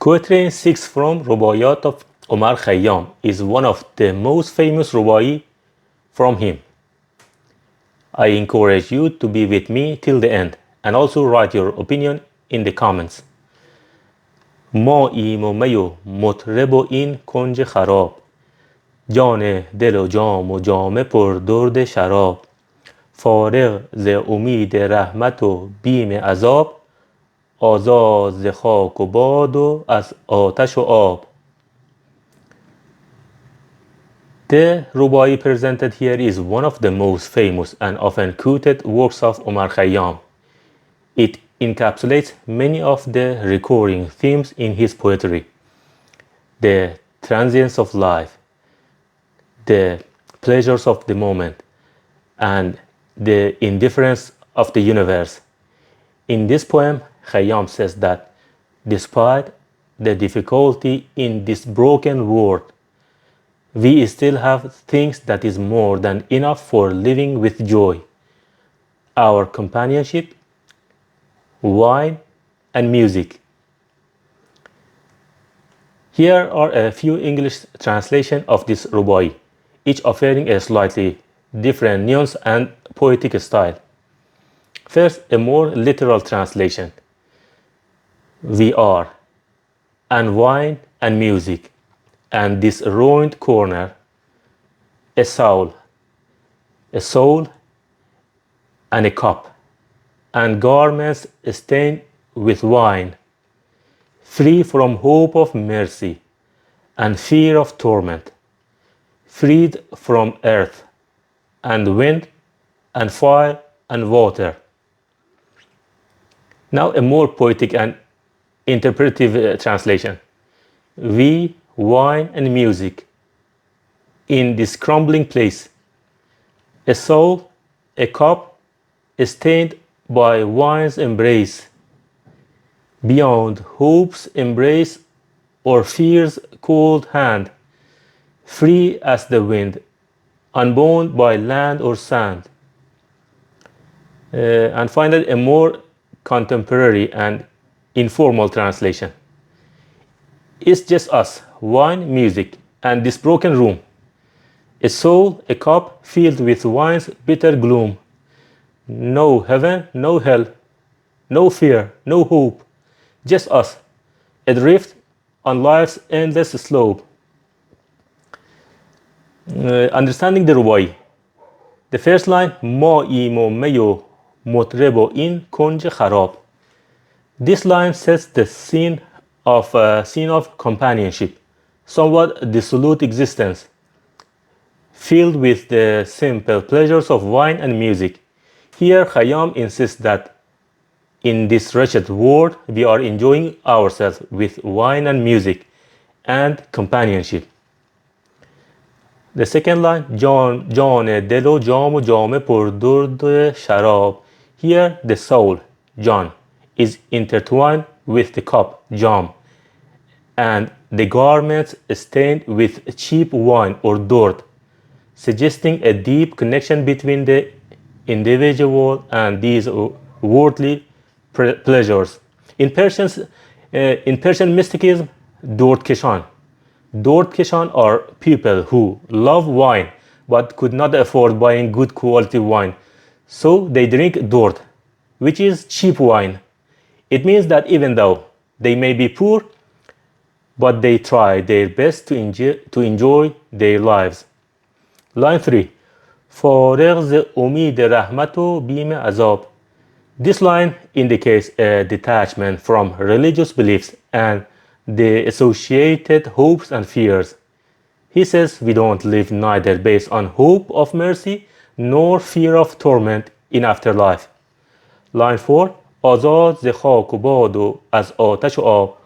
Quatrain 6 from Rubaiyat of Omar Khayyam is one of the most famous Robaei from him. I encourage you to be with me till the end and also write your opinion in the comments. ماییم و می و مطرب و این کنج خراب، جان دل و جام و جامه پر درد شراب، فارغ ز امید رحمت و بیم عذاب، آزاد ز خاک و باد و از آتش و آب. The Robaei presented here is one of the most famous and often quoted works of Omar Khayyam. It encapsulates many of the recurring themes in his poetry: the transience of life, the pleasures of the moment, and the indifference of the universe. In this poem, Khayyam says that despite the difficulty in this broken world, we still have things that is more than enough for living with joy: our companionship, wine, and music. Here are a few English translations of this Robaei, each offering a slightly different nuance and poetic style. First, a more literal translation. We are, and wine and music, and this ruined corner, a soul, and a cup, and garments stained with wine, free from hope of mercy and fear of torment, freed from earth and wind and fire and water. Now a more poetic and interpretive translation. We, wine and music, in this crumbling place, a soul, a cup, stained by wine's embrace, beyond hope's embrace or fear's cold hand, free as the wind, unbound by land or sand. And finally, a more contemporary and informal translation. It's just us, wine, music, and this broken room. A soul, a cup filled with wine's bitter gloom. No heaven, no hell, no fear, no hope. Just us, adrift on life's endless slope. Understanding the Robaei. The first line, ماییم و می و مطرب و این کنج خراب. This line sets the scene of companionship, somewhat dissolute existence, filled with the simple pleasures of wine and music. Here, Khayyam insists that in this wretched world, we are enjoying ourselves with wine and music and companionship. The second line, جان دل و جام و جامه پر درد شراب. Here, the soul, John, is intertwined with the cup, jam, and the garments stained with cheap wine or dirt, suggesting a deep connection between the individual and these worldly pleasures. In Persian mysticism, dort-keshan are people who love wine but could not afford buying good quality wine, so they drink dort, which is cheap wine. It means that even though they may be poor, but they try their best to enjoy their lives. Line 3. فارغ ز امید رحمت و بیم عذاب. This line indicates a detachment from religious beliefs and the associated hopes and fears. He says we don't live neither based on hope of mercy nor fear of torment in afterlife. Line 4. آزاد ز خاک و باد و از آتش و آب.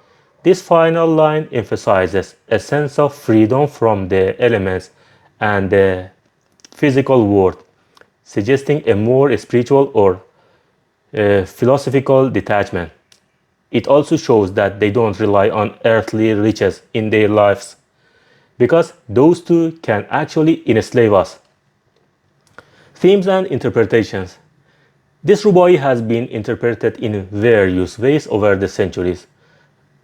This final line emphasizes a sense of freedom from the elements and the physical world, suggesting a more spiritual or philosophical detachment. It also shows that they don't rely on earthly riches in their lives, because those two can actually enslave us. Themes and interpretations. This Robaei has been interpreted in various ways over the centuries.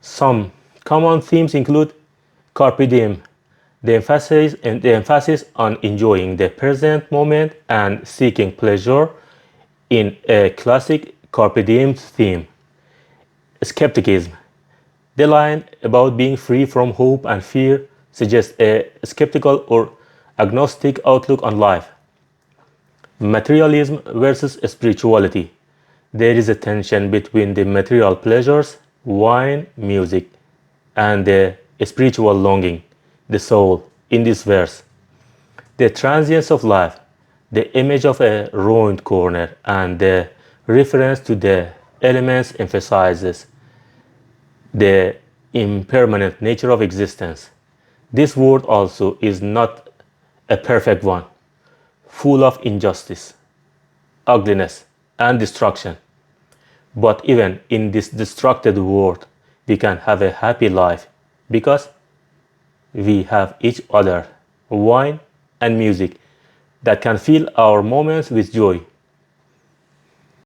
Some Common themes include carpe diem, the emphasis on enjoying the present moment and seeking pleasure in a classic carpe diem theme. Skepticism, the line about being free from hope and fear suggests a skeptical or agnostic outlook on life. Materialism versus spirituality. There is a tension between the material pleasures, wine, music, and the spiritual longing, the soul, in this verse. The transience of life, the image of a ruined corner, and the reference to the elements emphasizes the impermanent nature of existence. This world also is not a perfect one, full of injustice, ugliness, and destruction. But even in this destructed world, we can have a happy life because we have each other, wine and music that can fill our moments with joy.